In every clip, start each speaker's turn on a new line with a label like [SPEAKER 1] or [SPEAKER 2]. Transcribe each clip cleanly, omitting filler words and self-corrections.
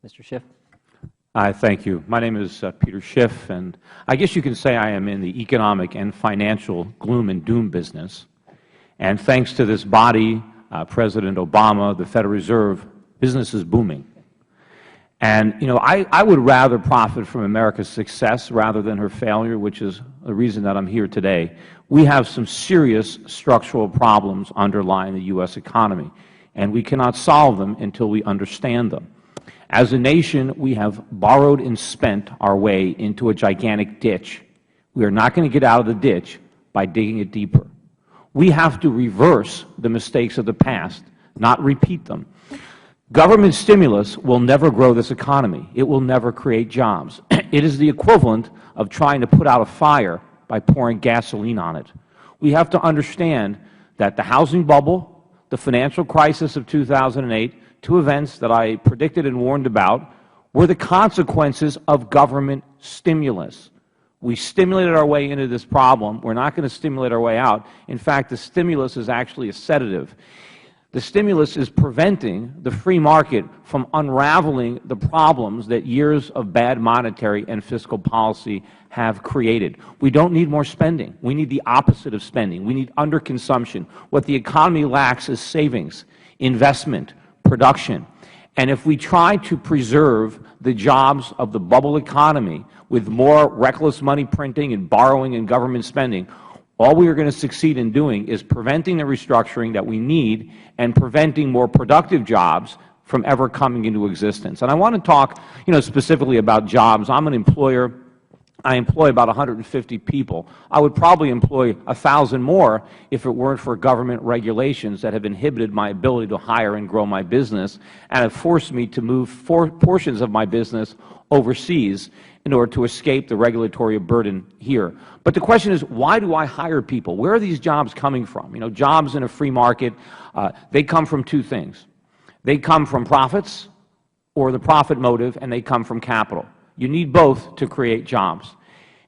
[SPEAKER 1] Mr. Schiff.
[SPEAKER 2] Thank you. My name is Peter Schiff, and I guess you can say I am in the economic and financial gloom and doom business. And thanks to this body, President Obama, the Federal Reserve, business is booming. And, you know, I would rather profit from America's success rather than her failure, which is the reason that I'm here today. We have some serious structural problems underlying the U.S. economy, and we cannot solve them until we understand them. As a nation, we have borrowed and spent our way into a gigantic ditch. We are not going to get out of the ditch by digging it deeper. We have to reverse the mistakes of the past, not repeat them. Government stimulus will never grow this economy. It will never create jobs. It is the equivalent of trying to put out a fire by pouring gasoline on it. We have to understand that the housing bubble, the financial crisis of 2008, two events that I predicted and warned about, were the consequences of government stimulus. We stimulated our way into this problem. We're not going to stimulate our way out. In fact, the stimulus is actually a sedative. The stimulus is preventing the free market from unraveling the problems that years of bad monetary and fiscal policy have created. We don't need more spending. We need the opposite of spending. We need underconsumption. What the economy lacks is savings, investment, production. And if we try to preserve the jobs of the bubble economy with more reckless money printing and borrowing and government spending, all we are going to succeed in doing is preventing the restructuring that we need and preventing more productive jobs from ever coming into existence. And I want to talk, specifically about jobs. I'm an employer. I employ about 150 people. I would probably employ 1,000 more if it weren't for government regulations that have inhibited my ability to hire and grow my business and have forced me to move portions of my business overseas in order to escape the regulatory burden here. But the question is, why do I hire people? Where are these jobs coming from? Jobs in a free market, they come from two things. They come from profits or the profit motive, and they come from capital. You need both to create jobs.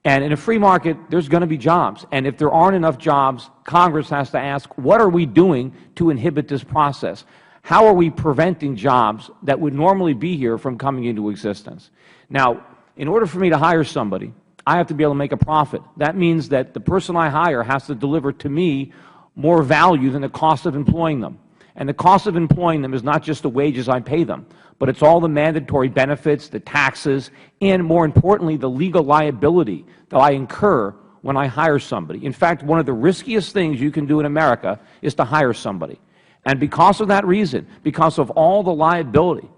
[SPEAKER 2] And in a free market, there's going to be jobs. And if there aren't enough jobs, Congress has to ask, what are we doing to inhibit this process? How are we preventing jobs that would normally be here from coming into existence? Now, in order for me to hire somebody, I have to be able to make a profit. That means that the person I hire has to deliver to me more value than the cost of employing them. And the cost of employing them is not just the wages I pay them, but it's all the mandatory benefits, the taxes, and more importantly, the legal liability that I incur when I hire somebody. In fact, one of the riskiest things you can do in America is to hire somebody. And because of that reason, because of all the liability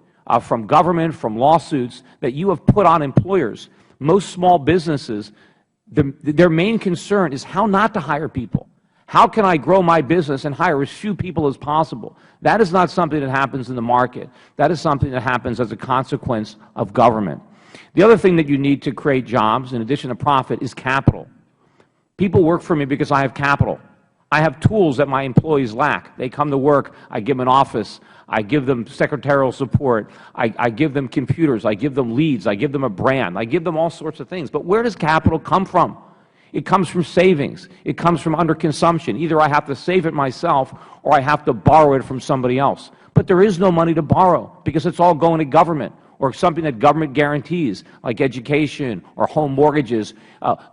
[SPEAKER 2] from government, from lawsuits that you have put on employers, most small businesses, their main concern is how not to hire people. How can I grow my business and hire as few people as possible? That is not something that happens in the market. That is something that happens as a consequence of government. The other thing that you need to create jobs, in addition to profit, is capital. People work for me because I have capital. I have tools that my employees lack. They come to work, I give them an office, I give them secretarial support, I give them computers, I give them leads, I give them a brand, I give them all sorts of things. But where does capital come from? It comes from savings. It comes from underconsumption. Either I have to save it myself or I have to borrow it from somebody else. But there is no money to borrow because it's all going to government or something that government guarantees, like education or home mortgages.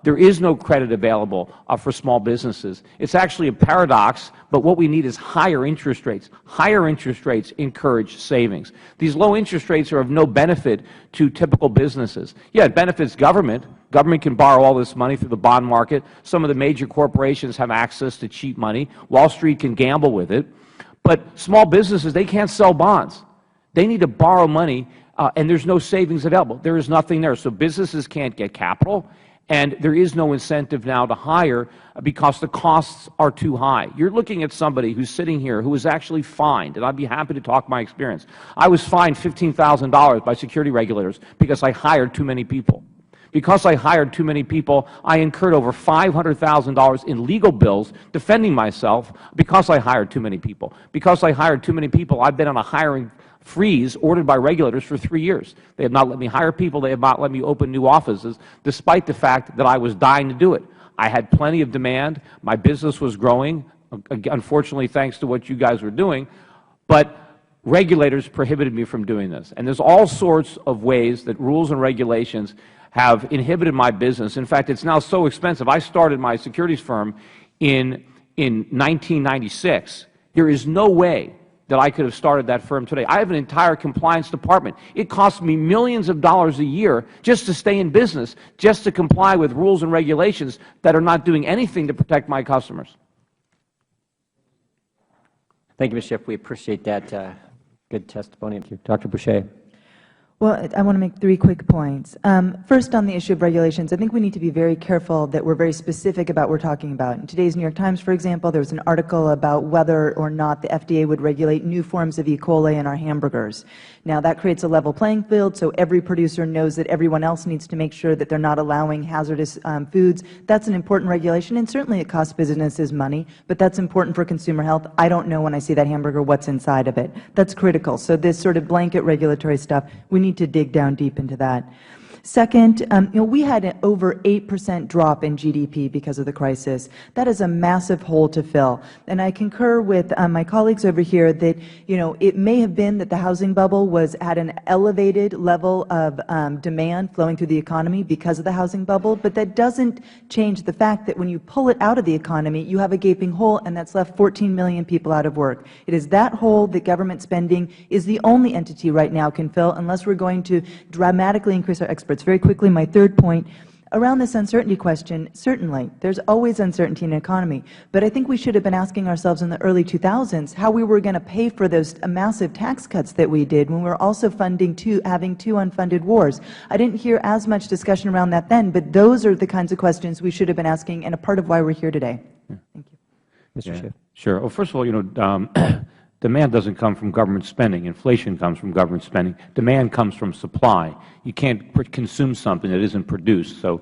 [SPEAKER 2] There is no credit available for small businesses. It's actually a paradox, but what we need is higher interest rates. Higher interest rates encourage savings. These low interest rates are of no benefit to typical businesses. Yeah, it benefits government. Government can borrow all this money through the bond market. Some of the major corporations have access to cheap money. Wall Street can gamble with it. But small businesses, they can't sell bonds. They need to borrow money, and there's no savings available. There is nothing there. So businesses can't get capital, and there is no incentive now to hire because the costs are too high. You're looking at somebody who's sitting here who was actually fined, and I'd be happy to talk my experience. I was fined $15,000 by security regulators because I hired too many people. Because I hired too many people, I incurred over $500,000 in legal bills defending myself because I hired too many people. Because I hired too many people, I've been on a hiring freeze ordered by regulators for 3 years. They have not let me hire people. They have not let me open new offices, despite the fact that I was dying to do it. I had plenty of demand. My business was growing, unfortunately, thanks to what you guys were doing. But regulators prohibited me from doing this. And there's all sorts of ways that rules and regulations have inhibited my business. In fact, it's now so expensive. I started my securities firm in 1996. There is no way that I could have started that firm today. I have an entire compliance department. It costs me millions of dollars a year just to stay in business, just to comply with rules and regulations that are not doing anything to protect my customers.
[SPEAKER 1] Thank you, Mr. Schiff. We appreciate that good testimony. Thank you. Dr. Boucher.
[SPEAKER 3] Well, I want to make 3 quick points. First, on the issue of regulations, I think we need to be very careful that we're very specific about what we're talking about. In today's New York Times, for example, there was an article about whether or not the FDA would regulate new forms of E. coli in our hamburgers. Now, that creates a level playing field, so every producer knows that everyone else needs to make sure that they're not allowing hazardous foods. That's an important regulation, and certainly it costs businesses money, but that's important for consumer health. I don't know when I see that hamburger what's inside of it. That's critical. So this sort of blanket regulatory stuff, we need to dig down deep into that. Second, we had an over 8% drop in GDP because of the crisis. That is a massive hole to fill. And I concur with my colleagues over here that, it may have been that the housing bubble was at an elevated level of demand flowing through the economy because of the housing bubble, but that doesn't change the fact that when you pull it out of the economy, you have a gaping hole, and that's left 14 million people out of work. It is that hole that government spending is the only entity right now can fill, unless we're going to dramatically increase our experts. Very quickly, my third point, around this uncertainty question, certainly, there's always uncertainty in the economy, but I think we should have been asking ourselves in the early 2000s how we were going to pay for those massive tax cuts that we did when we were also having 2 unfunded wars. I didn't hear as much discussion around that then, but those are the kinds of questions we should have been asking and a part of why we're here today. Thank you.
[SPEAKER 1] Mr. Schiff.
[SPEAKER 2] Sure. Well, first of all, demand doesn't come from government spending. Inflation comes from government spending. Demand comes from supply. You can't consume something that isn't produced. So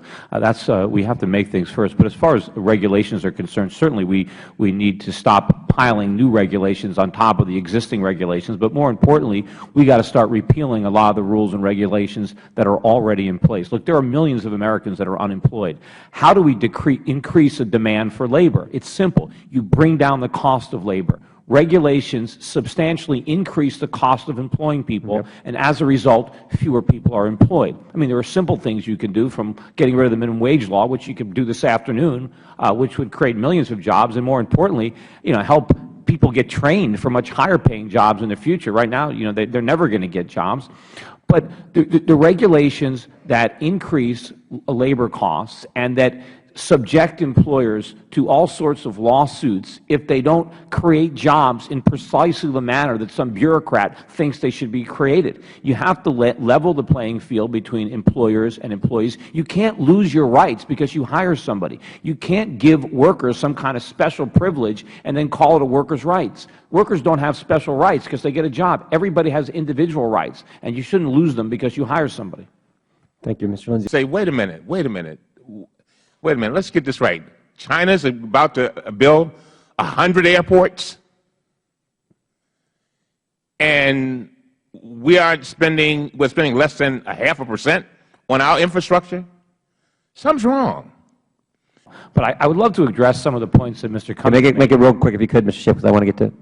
[SPEAKER 2] we have to make things first. But as far as regulations are concerned, certainly we need to stop piling new regulations on top of the existing regulations. But more importantly, we got to start repealing a lot of the rules and regulations that are already in place. Look, there are millions of Americans that are unemployed. How do we increase the demand for labor? It's simple. You bring down the cost of labor. Regulations substantially increase the cost of employing people, and as a result, fewer people are employed. I mean, there are simple things you can do, from getting rid of the minimum wage law, which you can do this afternoon, which would create millions of jobs, and more importantly, help people get trained for much higher paying jobs in the future. Right now, they're never going to get jobs. But the regulations that increase labor costs and that subject employers to all sorts of lawsuits if they don't create jobs in precisely the manner that some bureaucrat thinks they should be created. You have to level the playing field between employers and employees. You can't lose your rights because you hire somebody. You can't give workers some kind of special privilege and then call it a workers' rights. Workers don't have special rights because they get a job. Everybody has individual rights, and you shouldn't lose them because you hire somebody.
[SPEAKER 1] Thank you, Mr. Lindsay.
[SPEAKER 4] Say, wait a minute, let's get this right. China's about to build 100 airports, and we're spending less than 0.5% on our infrastructure? Something's wrong.
[SPEAKER 2] But I would love to address some of the points that Mr. Cummings made.
[SPEAKER 1] Make it real quick if you could, Mr. Schiff, because I want to get to.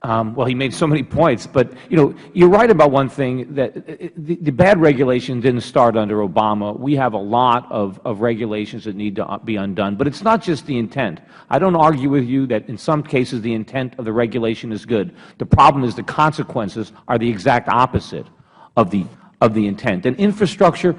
[SPEAKER 2] Well, he made so many points, but you're right about one thing, that the bad regulation didn't start under Obama. We have a lot of regulations that need to be undone, but it's not just the intent. I don't argue with you that in some cases the intent of the regulation is good. The problem is the consequences are the exact opposite of the intent. And infrastructure,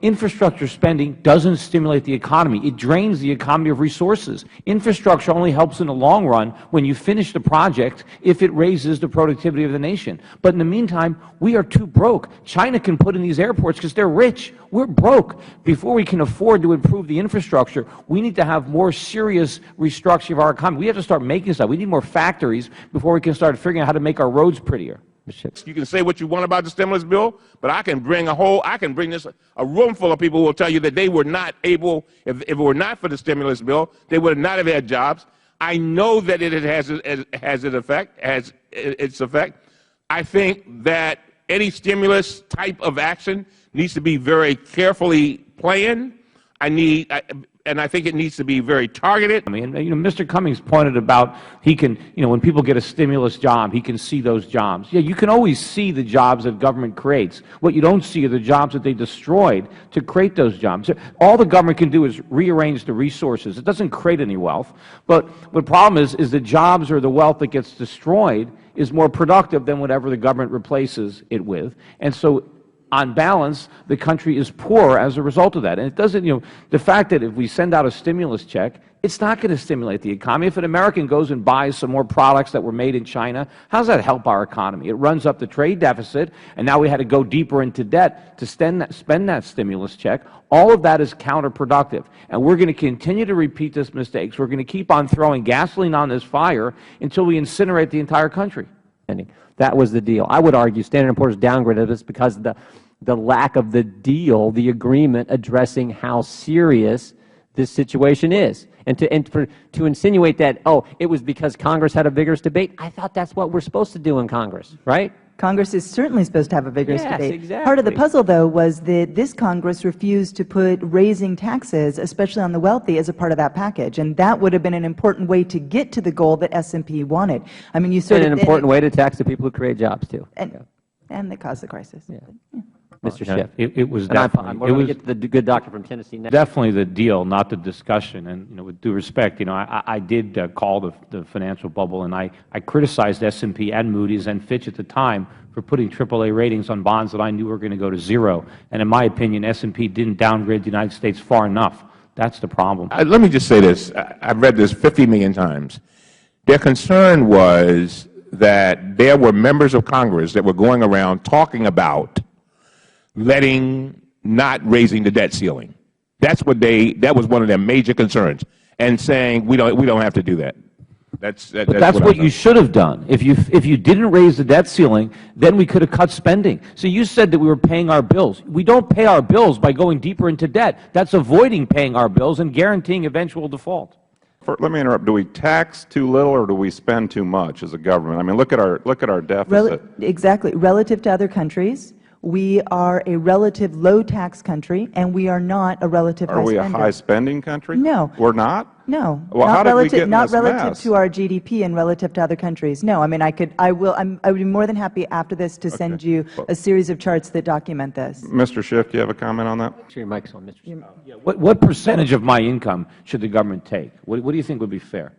[SPEAKER 2] infrastructure spending doesn't stimulate the economy. It drains the economy of resources. Infrastructure only helps in the long run when you finish the project if it raises the productivity of the nation. But in the meantime, we are too broke. China can put in these airports because they're rich. We're broke. Before we can afford to improve the infrastructure, we need to have more serious restructuring of our economy. We have to start making stuff. We need more factories before we can start figuring out how to make our roads prettier.
[SPEAKER 4] You can say what you want about the stimulus bill, but I can bring a room full of people who will tell you that they were not able, if it were not for the stimulus bill, they would not have had jobs. I know that it has its effect. I think that any stimulus type of action needs to be very carefully planned. and I think it needs to be very targeted.
[SPEAKER 2] I mean, Mr. Cummings pointed about he can, when people get a stimulus job, he can see those jobs. Yeah, you can always see the jobs that government creates. What you don't see are the jobs that they destroyed to create those jobs. All the government can do is rearrange the resources. It doesn't create any wealth. But the problem is the jobs or the wealth that gets destroyed is more productive than whatever the government replaces it with. And so, on balance, the country is poor as a result of that. And it doesn't, the fact that if we send out a stimulus check, it's not going to stimulate the economy. If an American goes and buys some more products that were made in China, how does that help our economy? It runs up the trade deficit, and now we had to go deeper into debt to spend that stimulus check. All of that is counterproductive. And we're going to continue to repeat this mistakes. We're going to keep on throwing gasoline on this fire until we incinerate the entire country.
[SPEAKER 1] That was the deal. I would argue Standard & Poor's downgraded this because of the lack of the deal, the agreement addressing how serious this situation is. And to insinuate that, oh, it was because Congress had a vigorous debate, I thought that's what we're supposed to do in Congress, right?
[SPEAKER 3] Congress is certainly supposed to have a vigorous
[SPEAKER 1] Yes,
[SPEAKER 3] debate.
[SPEAKER 1] exactly.
[SPEAKER 3] Part of the puzzle, though, was that this Congress refused to put raising taxes, especially on the wealthy, as a part of that package. And that would have been an important way to get to the goal that S&P wanted. I mean, you sort of—
[SPEAKER 1] And an important way to tax the people who create jobs, too.
[SPEAKER 3] And that caused the crisis.
[SPEAKER 1] Yeah. Mr. Schiff.
[SPEAKER 2] It was
[SPEAKER 1] And
[SPEAKER 2] definitely—
[SPEAKER 1] we're going to get to the good doctor from Tennessee next.
[SPEAKER 2] Definitely the deal, not the discussion. And with due respect, I did call the financial bubble, and I criticized S&P and Moody's and Fitch at the time for putting AAA ratings on bonds that I knew were going to go to zero. And in my opinion, S&P didn't downgrade the United States far enough. That's the problem.
[SPEAKER 4] Let me just say this. I've read this 50 million times. Their concern was that there were members of Congress that were going around talking about not raising the debt ceiling. That was one of their major concerns, and saying we don't have to do that. That's
[SPEAKER 2] what you should have done. If you didn't raise the debt ceiling, then we could have cut spending. So you said that we were paying our bills. We don't pay our bills by going deeper into debt. That's avoiding paying our bills and guaranteeing eventual default.
[SPEAKER 5] Let me interrupt. Do we tax too little, or do we spend too much as a government? I mean, look at our deficit.
[SPEAKER 3] Exactly. Relative to other countries, we are a relative low-tax country, and we are not a relative high spender.
[SPEAKER 5] Are we a high-spending country?
[SPEAKER 3] No.
[SPEAKER 5] We're not?
[SPEAKER 3] No.
[SPEAKER 5] Well, how did we get in
[SPEAKER 3] not
[SPEAKER 5] this
[SPEAKER 3] relative
[SPEAKER 5] mess?
[SPEAKER 3] to our GDP and relative to other countries. No. I mean, I would be more than happy after this to send you a series of charts that document this.
[SPEAKER 5] Mr. Schiff, do you have a comment on that?
[SPEAKER 1] Make sure your mic's on, Mr. Schiff.
[SPEAKER 2] What percentage of my income should the government take? What do you think would be fair?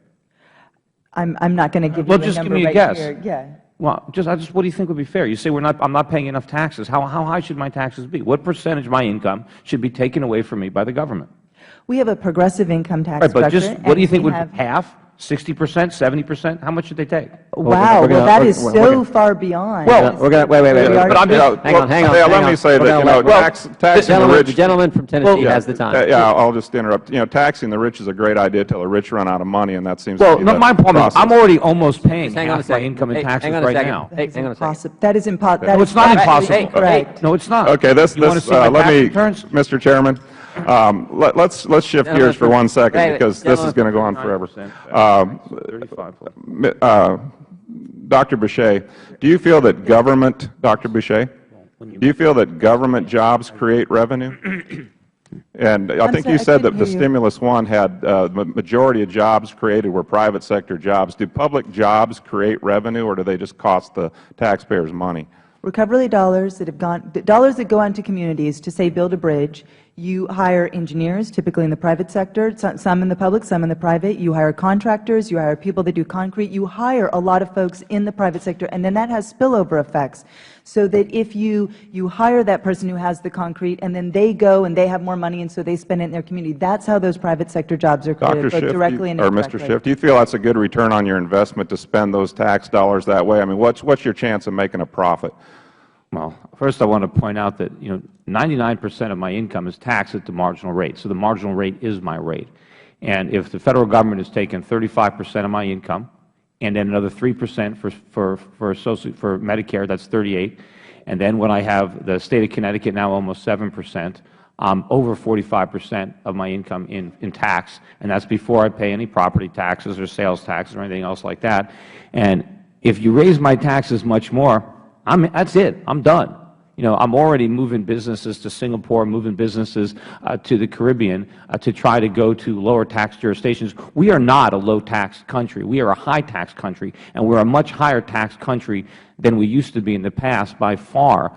[SPEAKER 3] I'm not going to give you
[SPEAKER 2] Well,
[SPEAKER 3] a
[SPEAKER 2] just
[SPEAKER 3] number
[SPEAKER 2] give me a
[SPEAKER 3] right
[SPEAKER 2] guess.
[SPEAKER 3] here. Yeah.
[SPEAKER 2] Well, what do you think would be fair? You say I'm not paying enough taxes. How high should my taxes be? What percentage of my income should be taken away from me by the government?
[SPEAKER 3] We have a progressive income tax
[SPEAKER 2] Right, but
[SPEAKER 3] structure.
[SPEAKER 2] what do you think
[SPEAKER 3] we
[SPEAKER 2] would
[SPEAKER 3] have—
[SPEAKER 2] half, 60%, 70%? How much should they take?
[SPEAKER 3] Wow. Well, that is so far beyond.
[SPEAKER 1] Well, we're going to wait.
[SPEAKER 5] But I'm just,
[SPEAKER 1] Hang on.
[SPEAKER 5] let me say that, taxing the rich.
[SPEAKER 1] The gentleman from Tennessee has the time.
[SPEAKER 5] Yeah, I'll just interrupt. Taxing the rich is a great idea till the rich run out of money, and that seems to
[SPEAKER 2] Well,
[SPEAKER 5] be
[SPEAKER 2] no,
[SPEAKER 5] the
[SPEAKER 2] my problem is
[SPEAKER 5] process.
[SPEAKER 2] I'm already almost paying
[SPEAKER 1] Hang on a
[SPEAKER 2] half my
[SPEAKER 1] second.
[SPEAKER 2] income in
[SPEAKER 1] Hey,
[SPEAKER 2] taxes
[SPEAKER 1] hang on a
[SPEAKER 2] right
[SPEAKER 1] second.
[SPEAKER 2] now.
[SPEAKER 1] Hey, hang on a second.
[SPEAKER 3] That is impossible.
[SPEAKER 2] No, it's not impossible.
[SPEAKER 3] Incorrect.
[SPEAKER 2] No, it's not.
[SPEAKER 5] Okay,
[SPEAKER 2] You want to see my tax returns?
[SPEAKER 5] Mr. Chairman, let's shift gears for 1 second,
[SPEAKER 1] Wait,
[SPEAKER 5] because this is going to go on forever.
[SPEAKER 2] 35.
[SPEAKER 5] Dr. Boucher, do you feel that government, Dr. Boucher, do you feel that government jobs create revenue? And I think you said that the stimulus one had the majority of jobs created were private sector jobs. Do public jobs create revenue, or do they just cost the taxpayers money?
[SPEAKER 3] Recovery dollars that go on to communities to, say, build a bridge. You hire engineers, typically in the private sector, some in the public, some in the private. You hire contractors. You hire people that do concrete. You hire a lot of folks in the private sector, and then that has spillover effects. So that if you hire that person who has the concrete, and then they go and they have more money, and so they spend it in their community, that's how those private sector jobs are created, both directly and indirectly.
[SPEAKER 5] Mr. Schiff, do you feel that's a good return on your investment to spend those tax dollars that way? I mean, what's your chance of making a profit?
[SPEAKER 2] Well, first I want to point out that 99% of my income is taxed at the marginal rate. So the marginal rate is my rate. And if the Federal Government has taken 35% of my income, and then another 3% for Medicare, that's 38, and then when I have the State of Connecticut now almost 7%, over 45% of my income in tax, and that's before I pay any property taxes or sales taxes or anything else like that. And if you raise my taxes much more, that's it. I'm done. I'm already moving businesses to Singapore, moving businesses to the Caribbean to try to go to lower tax jurisdictions. We are not a low tax country. We are a high tax country, and we're a much higher tax country than we used to be in the past by far.